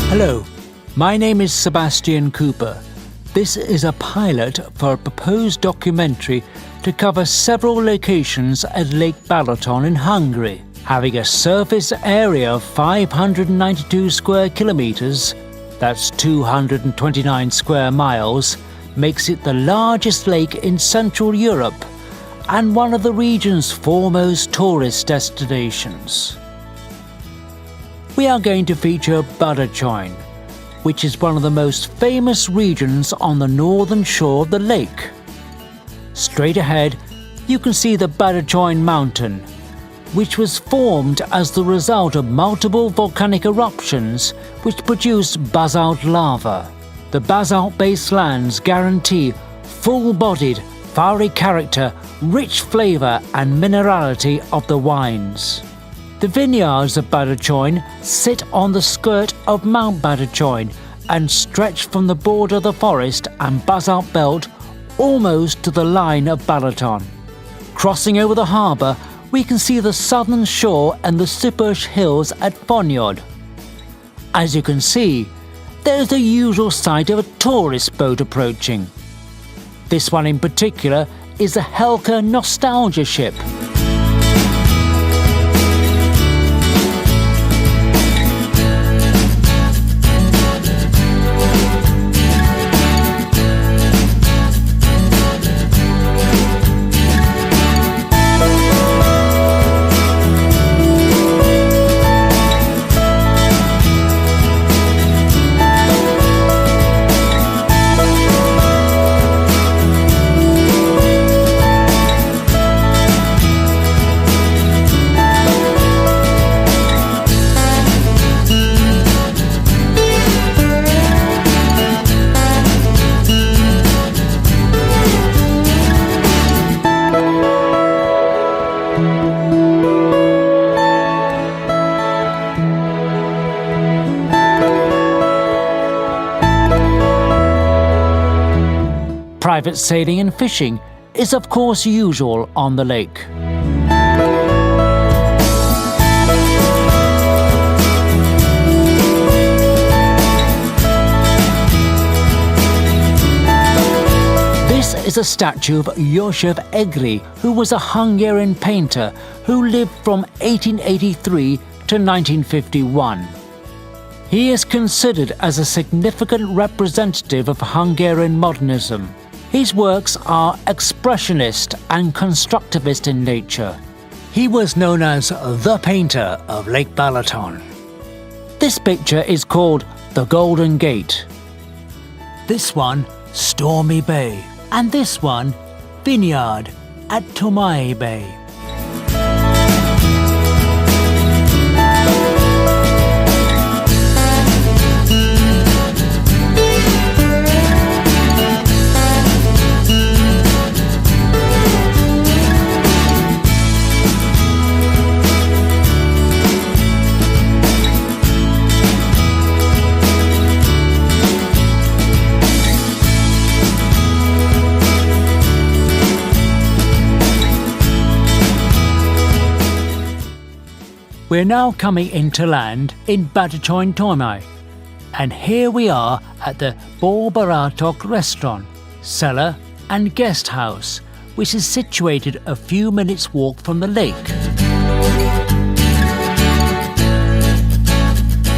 Hello, my name is Sebastian Cooper. This is a pilot for a proposed documentary to cover several locations at Lake Balaton in Hungary, having a surface area of 592 square kilometres, that's 229 square miles, makes it the largest lake in Central Europe and one of the region's foremost tourist destinations. We are going to feature Balaton, which is one of the most famous regions on the northern shore of the lake. Straight ahead, you can see the Balaton mountain, which was formed as the result of multiple volcanic eruptions which produced basalt lava. The basalt-based lands guarantee full-bodied, fiery character, rich flavour and minerality of the wines. The vineyards of Balaton sit on the skirt of Mount Balaton and stretch from the border of the forest and basalt belt almost to the line of Balaton. Crossing over the harbour, we can see the southern shore and the Sipush Hills at Fonyod. As you can see, there's the usual sight of a tourist boat approaching. This one in particular is the Helka Nostalgia ship. Private sailing and fishing is of course usual on the lake. This is a statue of József Egri, who was a Hungarian painter who lived from 1883 to 1951. He is considered as a significant representative of Hungarian modernism. His works are expressionist and constructivist in nature. He was known as the painter of Lake Balaton. This picture is called The Golden Gate. This one, Stormy Bay. And this one, Vineyard at Tomae Bay. We're now coming into land in Balaton Tomae, and here we are at the Baratok restaurant, cellar and guest house, which is situated a few minutes' walk from the lake.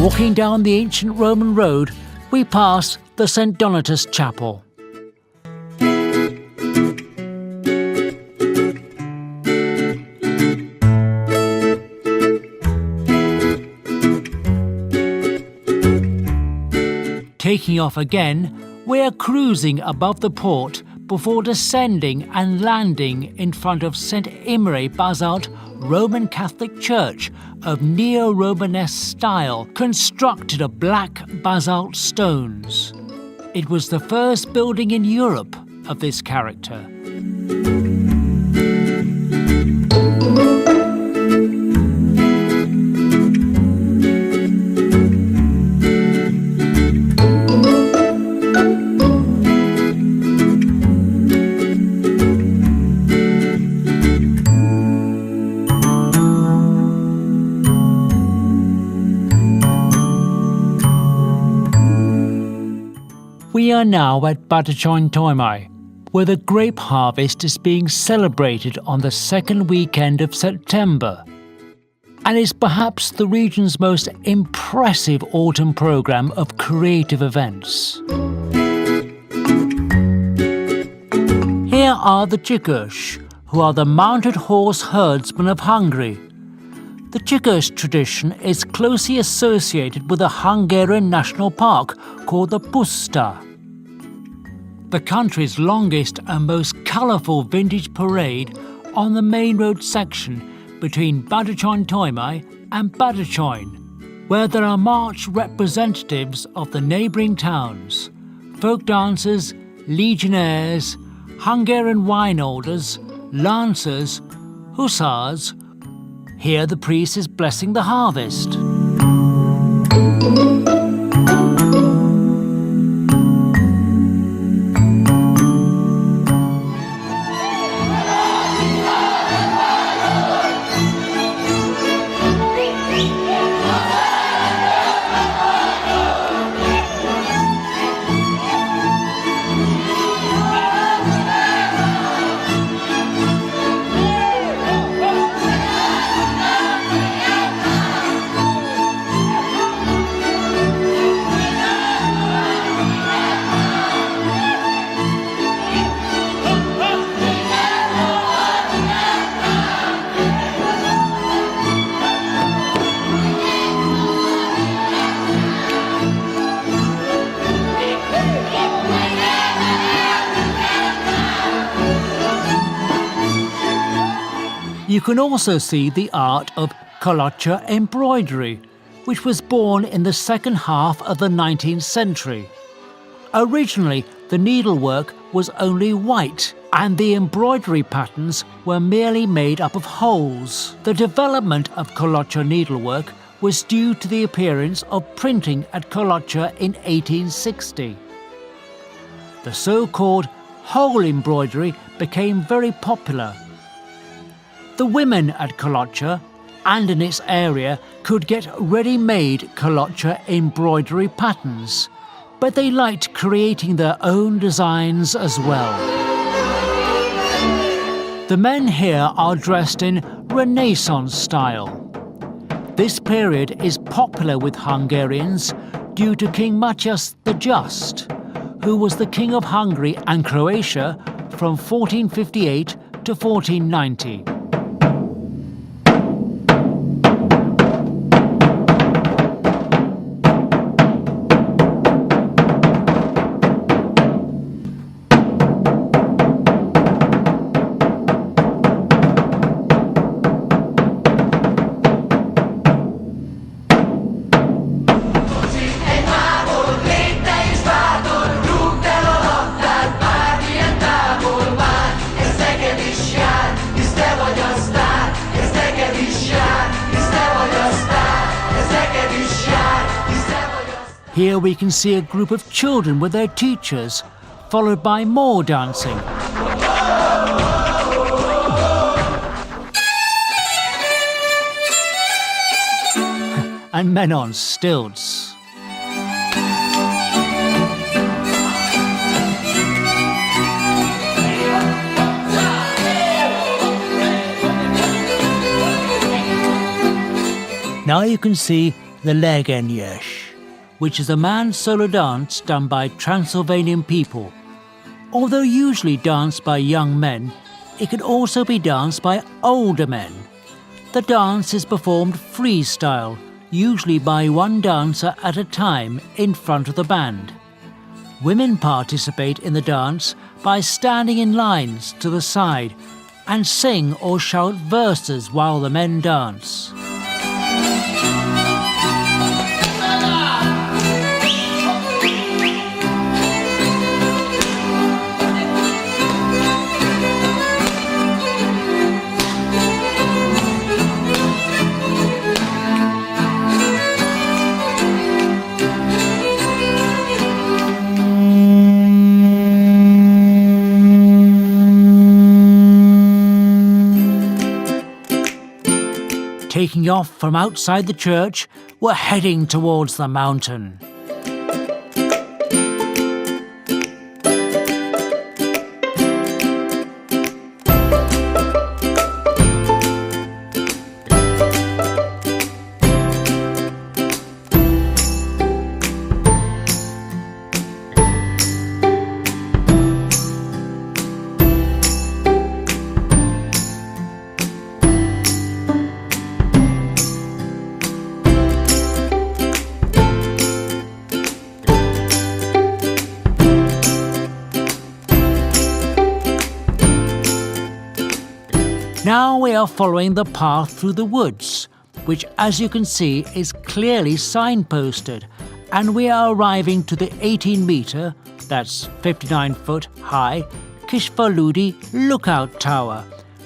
Walking down the ancient Roman road, we pass the St. Donatus Chapel. Taking off again, we are cruising above the port before descending and landing in front of St. Imre Basalt Roman Catholic Church of Neo-Romanesque style, constructed of black basalt stones. It was the first building in Europe of this character. We are now at Balaton Toimai, where the grape harvest is being celebrated on the second weekend of September, and is perhaps the region's most impressive autumn programme of creative events. Here are the György, who are the mounted horse herdsmen of Hungary. The György tradition is closely associated with a Hungarian national park called the Puszta. The country's longest and most colourful vintage parade on the main road section between Balaton Toimai and Balaton, where there are march representatives of the neighbouring towns, folk dancers, legionnaires, Hungarian wine holders, lancers, hussars. Here the priest is blessing the harvest. You can also see the art of Kalocsa embroidery, which was born in the second half of the 19th century. Originally, the needlework was only white, and the embroidery patterns were merely made up of holes. The development of Kalocsa needlework was due to the appearance of printing at Kalocsa in 1860. The so-called hole embroidery became very popular. The women at Kalocsa and in its area could get ready-made Kalocsa embroidery patterns, but they liked creating their own designs as well. The men here are dressed in Renaissance style. This period is popular with Hungarians due to King Matyas the Just, who was the King of Hungary and Croatia from 1458 to 1490. Here we can see a group of children with their teachers, followed by more dancing. And men on stilts. Now you can see the Lake György, which is a man's solo dance done by Transylvanian people. Although usually danced by young men, it can also be danced by older men. The dance is performed freestyle, usually by one dancer at a time in front of the band. Women participate in the dance by standing in lines to the side and sing or shout verses while the men dance. Taking off from outside the church, we're heading towards the mountain. Now we are following the path through the woods, which as you can see is clearly signposted, and we are arriving to the 18-metre, that's 59-foot high, Kishvaludi Lookout Tower,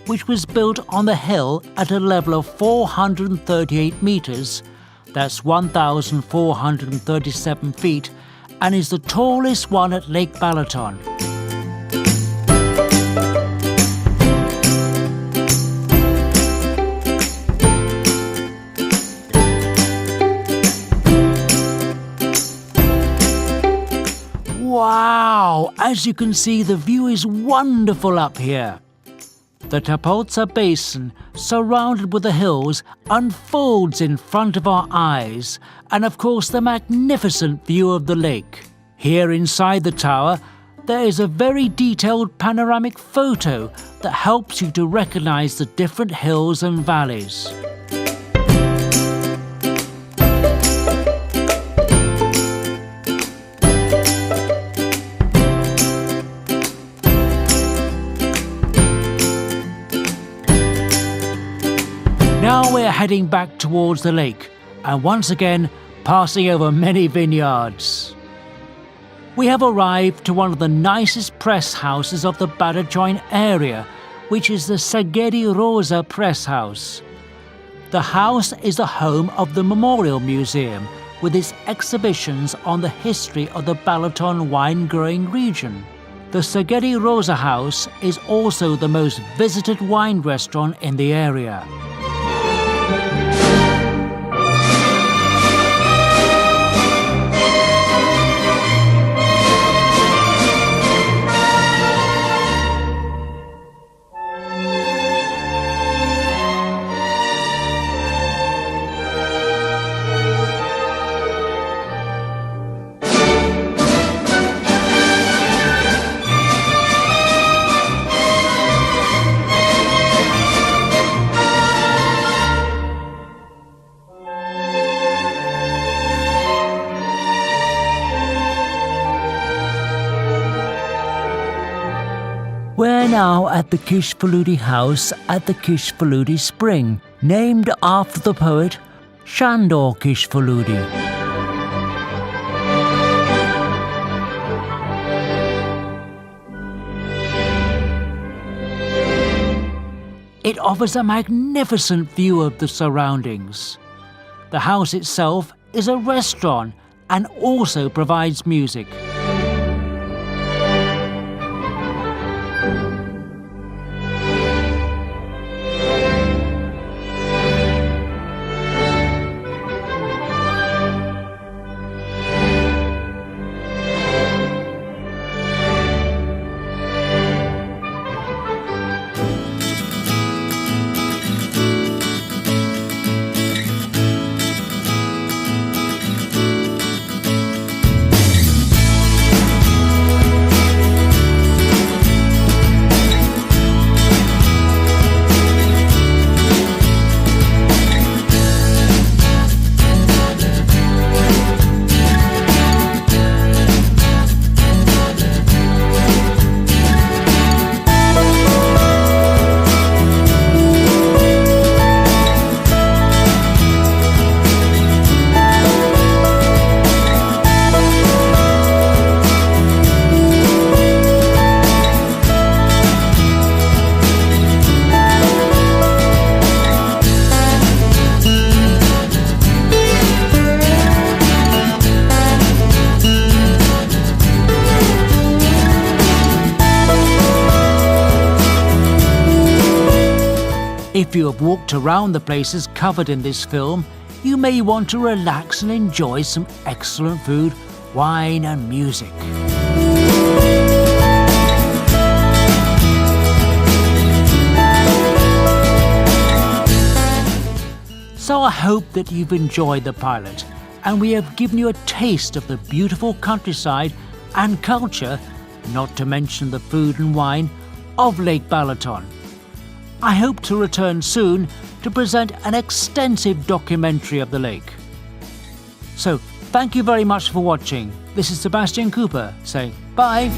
which was built on the hill at a level of 438 metres, that's 1,437 feet, and is the tallest one at Lake Balaton. Wow! As you can see, the view is wonderful up here. The Tapolca Basin, surrounded with the hills, unfolds in front of our eyes, and of course the magnificent view of the lake. Here inside the tower, there is a very detailed panoramic photo that helps you to recognize the different hills and valleys. Now we're heading back towards the lake, and once again passing over many vineyards. We have arrived to one of the nicest press houses of the Badajoz area, which is the Sagedi Rosa Press House. The house is the home of the Memorial Museum, with its exhibitions on the history of the Balaton wine-growing region. The Sagedi Rosa House is also the most visited wine restaurant in the area. We're now at the Kishvaludi house at the Kishvaludi Spring, named after the poet Sándor Kishvaludi. It offers a magnificent view of the surroundings. The house itself is a restaurant and also provides music. If you have walked around the places covered in this film, you may want to relax and enjoy some excellent food, wine and music. So I hope that you've enjoyed the pilot, and we have given you a taste of the beautiful countryside and culture, not to mention the food and wine, of Lake Balaton. I hope to return soon to present an extensive documentary of the lake. So, thank you very much for watching. This is Sebastian Cooper saying bye.